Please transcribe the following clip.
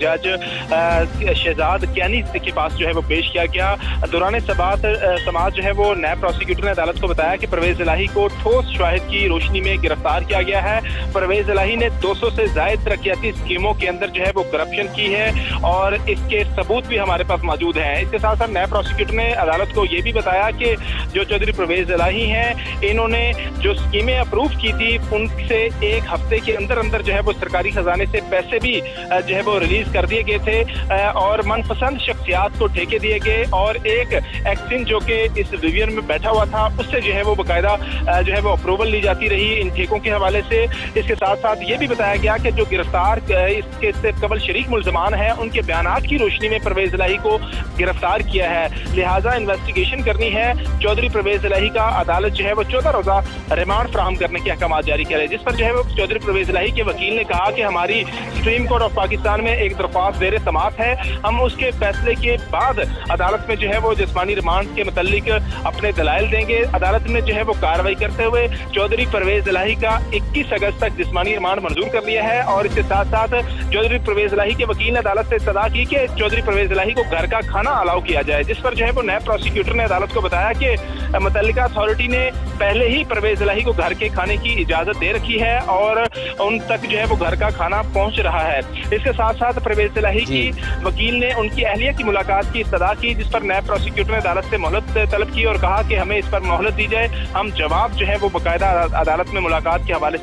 जज शहजाद कैनी के पास जो है वो पेश किया गया। दौरान समाअत जो है वो नैब प्रोसिक्यूटर ने अदालत को बताया कि परवेज इलाही को ठोस शवाहिद की रोशनी में गिरफ्तार किया गया है। परवेज इलाही ने 200 से ज्यादा तरक्याती स्कीमों के अंदर जो है वो करप्शन की है और इसके सबूत भी हमारे पास मौजूद हैं। इसके साथ साथ नैब प्रोसिक्यूटर ने अदालत को ये भी बताया कि जो चौधरी परवेज इलाही हैं, इन्होंने जो स्कीमें अप्रूव की थी उनसे एक हफ्ते के अंदर अंदर जो है वो सरकारी खजाने से पैसे भी जो है वो रिलीज कर दिए गए थे और मनपसंद शख्सियात को ठेके दिए गए और एक एक्सिन जो कि इस डिवीजन में बैठा हुआ था उससे जो है वो बाकायदा जो है वो अप्रूवल ली जाती रही इन ठेकों के हवाले से। इसके साथ साथ ये भी बताया गया कि जो गिरफ्तार इसके से कबल शरीक मुल्जमान हैं उनके बयानात की रोशनी में परवेज इलाही को गिरफ्तार किया है, लिहाजा इन्वेस्टिगेशन करनी है। चौधरी परवेज इलाही का अदालत जो है वो 14 रोजा रिमांड फ्राहम करने के अहकाम जारी करे, जिस पर जो है वो चौधरी परवेज इलाही के वकील ने कहा कि हमारी सुप्रीम कोर्ट ऑफ पाकिस्तान में एक दरख्वास्त ज़ेर समाअत है, हम उसके फैसले के बाद अदालत में जो है वो जिस्मानी रिमांड के मुतालिक अपने दलाइल देंगे। अदालत ने जो है वो कार्रवाई करते हुए चौधरी परवेज इलाही का 21 अगस्त तक जिस्मानी रिमांड मंजूर कर लिया है और इसके साथ साथ चौधरी परवेज इलाही के वकील ने अदालत से सदा की कि चौधरी परवेज इलाही को घर का खाना अलाउ किया जाए, जिस पर जो है वो नैब प्रोसिक्यूटर ने अदालत को बताया कि मुतल्लिका अथॉरिटी ने पहले ही परवेज इलाही को घर के खाने की इजाजत दे रखी है और उन तक जो है वो घर का खाना पहुंच रहा है। इसके साथ साथ परवेज इलाही की वकील ने उनकी अहलिया की मुलाकात की इस्तदा की, जिस पर नैब प्रोसिक्यूटर ने अदालत से मोहलत तलब की और कहा कि हमें इस पर मोहलत दी जाए, हम जवाब जो है वो बाकायदा अदालत में मुलाकात के हवाले